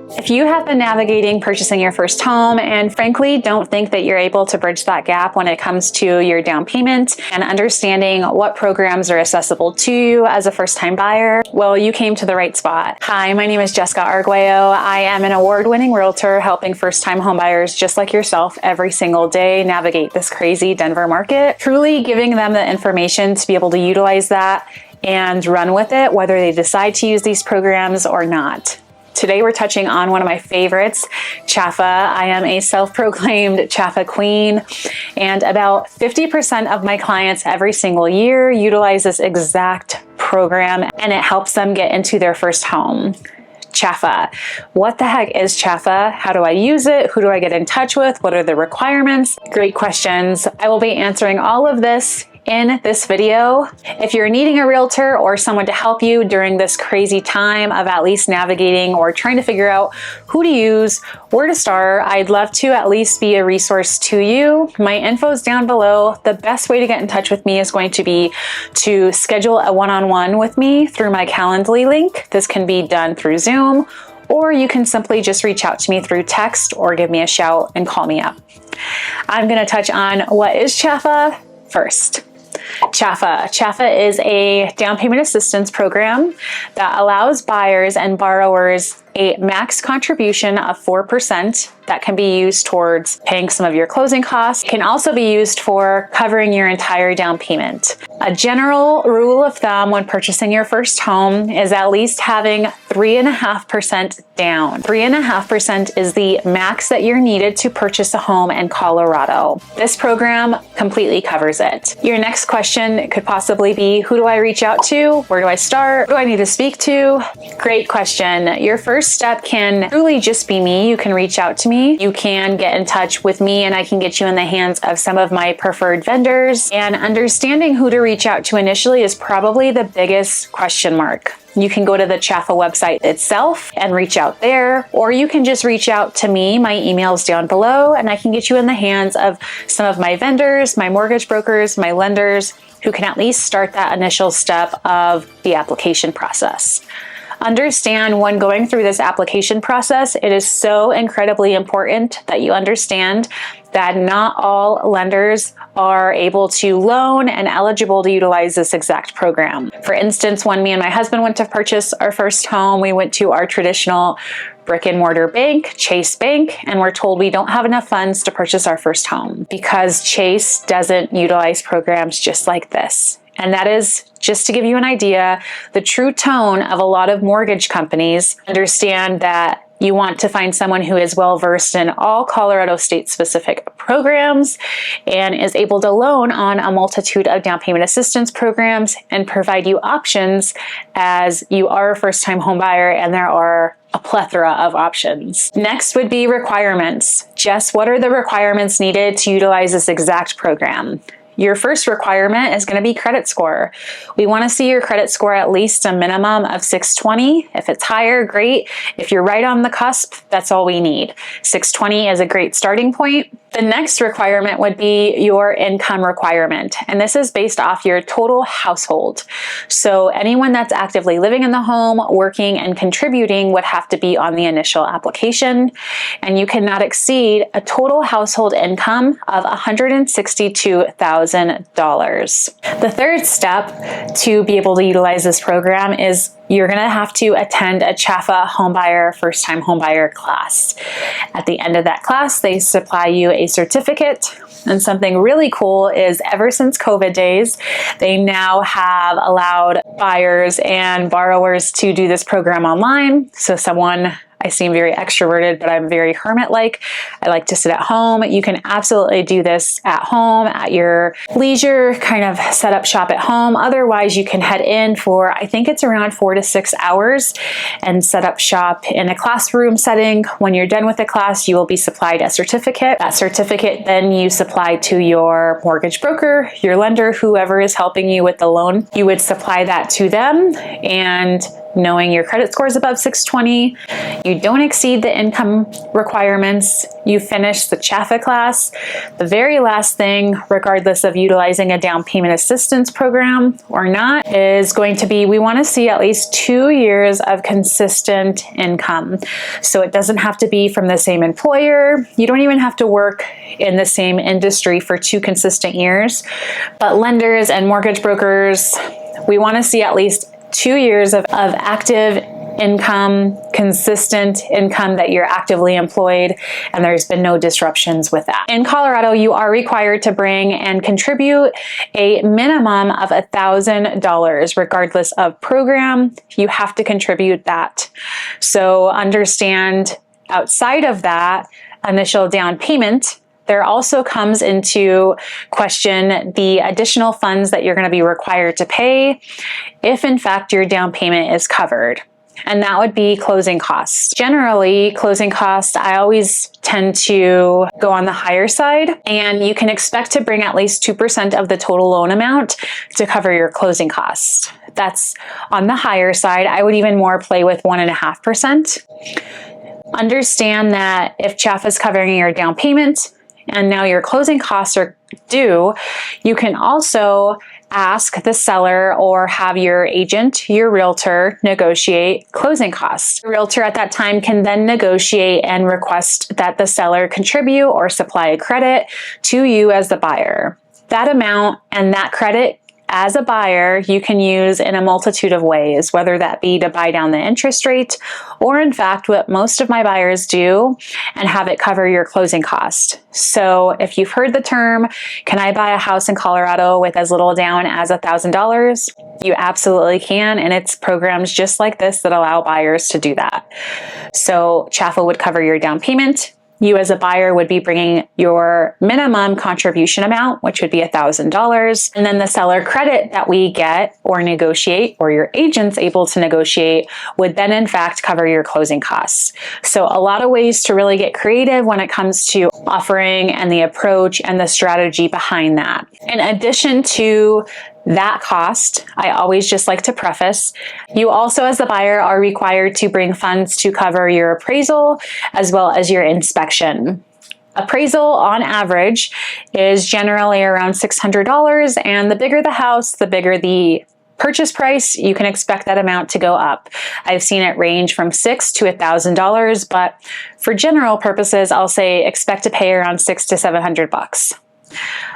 If you have been navigating purchasing your first home and frankly don't think that you're able to bridge that gap when it comes to your down payment and understanding what programs are accessible to you as a first-time buyer, well, you came to the right spot. Hi, my name is Jess.ArguelloRE. I am an award-winning realtor helping first-time homebuyers just like yourself every single day navigate this crazy Denver market, truly giving them the information to be able to utilize that and run with it, whether they decide to use these programs or not. Today we're touching on one of my favorites, CHFA. I am a self-proclaimed CHFA queen, and about 50% of my clients every single year utilize this exact program, and it helps them get into their first home. CHFA. What the heck is CHFA? How do I use it? Who do I get in touch with? What are the requirements? Great questions. I will be answering all of this in this video. If you're needing a realtor or someone to help you during this crazy time of at least navigating or trying to figure out who to use, where to start, I'd love to at least be a resource to you. My info is down below. The best way to get in touch with me is going to be to schedule a one-on-one with me through my Calendly link. This can be done through Zoom, or you can simply just reach out to me through text or give me a shout and call me up. I'm gonna touch on what is CHFA first. CHFA is a down payment assistance program that allows buyers and borrowers a max contribution of 4% that can be used towards paying some of your closing costs. It can also be used for covering your entire down payment. A general rule of thumb when purchasing your first home is at least having 3.5% down. 3.5% is the max that you're needed to purchase a home in Colorado. This program completely covers it. Your next question could possibly be, who do I reach out to? Where do I start? Who do I need to speak to? Great question. Your first step can truly just be me. You can reach out to me. You can get in touch with me and I can get you in the hands of some of my preferred vendors. And understanding who to reach out to initially is probably the biggest question mark. You can go to the CHFA website itself and reach out there, or you can just reach out to me. My email is down below and I can get you in the hands of some of my vendors, my mortgage brokers, my lenders, who can at least start that initial step of the application process. Understand when going through this application process, it is so incredibly important that you understand that not all lenders are able to loan and eligible to utilize this exact program. For instance, when me and my husband went to purchase our first home, we went to our traditional brick and mortar bank, Chase Bank, and we're told we don't have enough funds to purchase our first home because Chase doesn't utilize programs just like this. And that is, just to give you an idea, the true tone of a lot of mortgage companies. Understand that you want to find someone who is well versed in all Colorado state specific programs and is able to loan on a multitude of down payment assistance programs and provide you options as you are a first time home buyer and there are a plethora of options. Next would be requirements. Jess, what are the requirements needed to utilize this exact program? Your first requirement is going to be credit score. We want to see your credit score at least a minimum of 620. If it's higher, great. If you're right on the cusp, that's all we need. 620 is a great starting point. The next requirement would be your income requirement, and this is based off your total household. So anyone that's actively living in the home, working and contributing would have to be on the initial application, and you cannot exceed a total household income of $162,000. The third step to be able to utilize this program is you're going to have to attend a CHFA homebuyer, first-time homebuyer class. At the end of that class, they supply you a certificate. And something really cool is ever since COVID days, they now have allowed buyers and borrowers to do this program online. So I seem very extroverted, but I'm very hermit-like. I like to sit at home. You can absolutely do this at home, at your leisure, kind of set up shop at home. Otherwise, you can head in for, I think it's around 4 to 6 hours and set up shop in a classroom setting. When you're done with the class, you will be supplied a certificate. That certificate then you supply to your mortgage broker, your lender, whoever is helping you with the loan. You would supply that to them, and knowing your credit score is above 620, you don't exceed the income requirements, you finish the CHFA class. The very last thing, regardless of utilizing a down payment assistance program or not, is going to be we want to see at least 2 years of consistent income. So it doesn't have to be from the same employer. You don't even have to work in the same industry for 2 consistent years. But lenders and mortgage brokers, we want to see at least 2 years of active income, consistent income that you're actively employed, and there's been no disruptions with that. In Colorado, you are required to bring and contribute a minimum of $1,000 regardless of program. You have to contribute that. So understand, outside of that initial down payment, there also comes into question the additional funds that you're going to be required to pay if in fact your down payment is covered. And that would be closing costs. Generally, closing costs, I always tend to go on the higher side, and you can expect to bring at least 2% of the total loan amount to cover your closing costs. That's on the higher side. I would even more play with 1.5%. Understand that if CHFA is covering your down payment and now your closing costs are due, you can also ask the seller or have your agent, your realtor, negotiate closing costs. The realtor at that time can then negotiate and request that the seller contribute or supply a credit to you as the buyer. That amount and that credit as a buyer, you can use in a multitude of ways, whether that be to buy down the interest rate, or in fact, what most of my buyers do, and have it cover your closing cost. So if you've heard the term, can I buy a house in Colorado with as little down as $1,000? You absolutely can, and it's programs just like this that allow buyers to do that. So CHFA would cover your down payment. You as a buyer would be bringing your minimum contribution amount, which would be $1,000. And then the seller credit that we get or negotiate, or your agent's able to negotiate, would then in fact cover your closing costs. So a lot of ways to really get creative when it comes to offering and the approach and the strategy behind that. In addition to that cost, I always just like to preface, you also as the buyer are required to bring funds to cover your appraisal as well as your inspection. Appraisal on average is generally around $600, and the bigger the house, the bigger the purchase price, you can expect that amount to go up. I've seen it range from $600 to $1,000, but for general purposes, I'll say expect to pay around $600 to $700.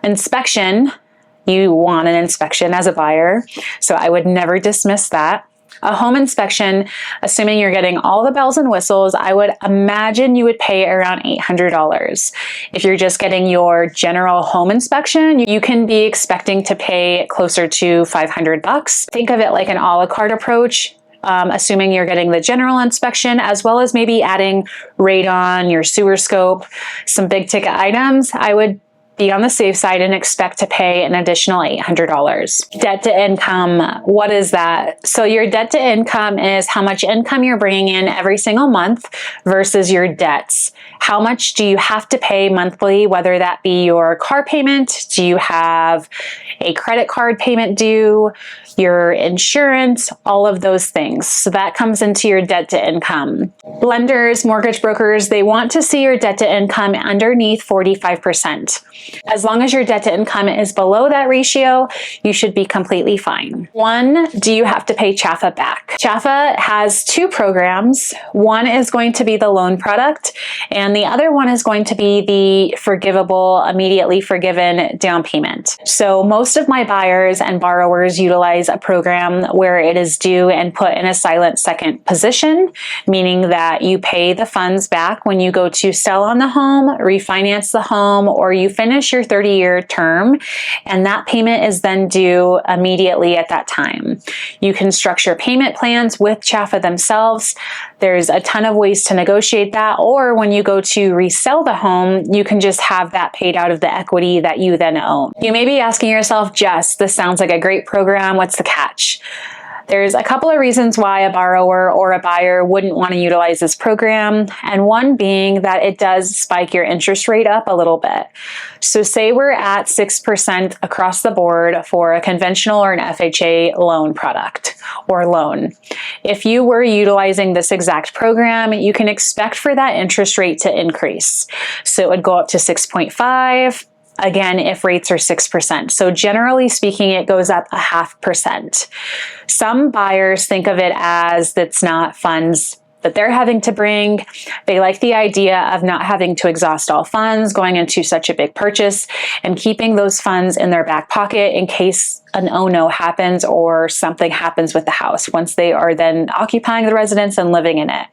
Inspection, you want an inspection as a buyer, so I would never dismiss that. A home inspection, assuming you're getting all the bells and whistles, I would imagine you would pay around $800. If you're just getting your general home inspection, you can be expecting to pay closer to $500. Think of it like an a la carte approach. Assuming you're getting the general inspection, as well as maybe adding radon, your sewer scope, some big ticket items, I would be on the safe side and expect to pay an additional $800. Debt to income, what is that? So your debt to income is how much income you're bringing in every single month versus your debts. How much do you have to pay monthly, whether that be your car payment? Do you have a credit card payment due? Your insurance, all of those things. So that comes into your debt to income. Lenders, mortgage brokers, they want to see your debt to income underneath 45%. As long as your debt to income is below that ratio, you should be completely fine. One, do you have to pay CHFA back? CHFA has 2 programs. One is going to be the loan product, and the other one is going to be the forgivable, immediately forgiven down payment. So most of my buyers and borrowers utilize a program where it is due and put in a silent second position, meaning that you pay the funds back when you go to sell on the home, refinance the home, or you finish your 30-year term, and that payment is then due immediately at that time. You can structure payment plans with CHFA themselves. There's a ton of ways to negotiate that, or when you go to resell the home, you can just have that paid out of the equity that you then own. You may be asking yourself, Jess, this sounds like a great program. What's the catch? There's a couple of reasons why a borrower or a buyer wouldn't want to utilize this program, and one being that it does spike your interest rate up a little bit. So say we're at 6% across the board for a conventional or an FHA loan product or loan. If you were utilizing this exact program, you can expect for that interest rate to increase. So it would go up to 6.5. Again, if rates are 6%. So generally speaking, it goes up 0.5%. Some buyers think of it as that's not funds that they're having to bring. They like the idea of not having to exhaust all funds going into such a big purchase and keeping those funds in their back pocket in case an oh no happens or something happens with the house once they are then occupying the residence and living in it,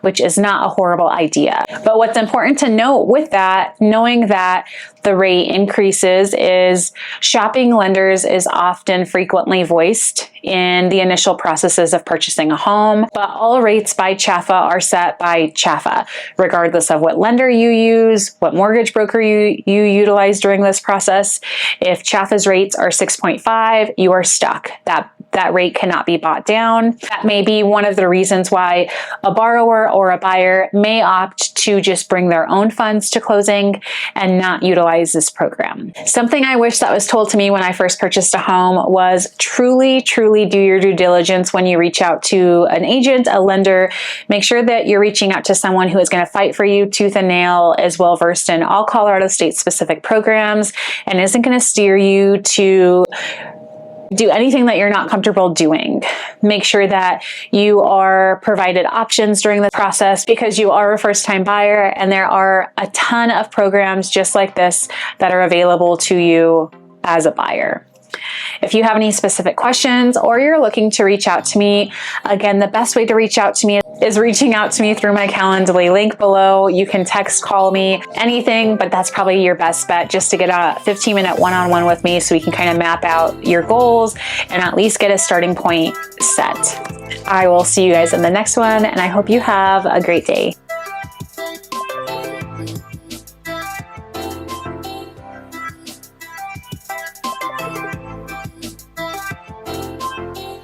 which is not a horrible idea. But what's important to note with that, knowing that the rate increases, is shopping lenders is often frequently voiced in the initial processes of purchasing a home, but all rates by CHFA are set by CHFA, regardless of what lender you use, what mortgage broker you utilize during this process. If CHFA's rates are 6.5, you are stuck. That rate cannot be bought down. That may be one of the reasons why a borrower or a buyer may opt to just bring their own funds to closing and not utilize this program. Something I wish that was told to me when I first purchased a home was truly do your due diligence when you reach out to an agent, a lender. Make sure that you're reaching out to someone who is going to fight for you tooth and nail, is well versed in all Colorado state specific programs, and isn't going to steer you to do anything that you're not comfortable doing. Make sure that you are provided options during the process, because you are a first-time buyer and there are a ton of programs just like this that are available to you as a buyer. If you have any specific questions or you're looking to reach out to me, again, the best way to reach out to me is reaching out to me through my Calendly link below. You can text, call me, anything, but that's probably your best bet, just to get a 15-minute one-on-one with me so we can kind of map out your goals and at least get a starting point set. I will see you guys in the next one, and I hope you have a great day.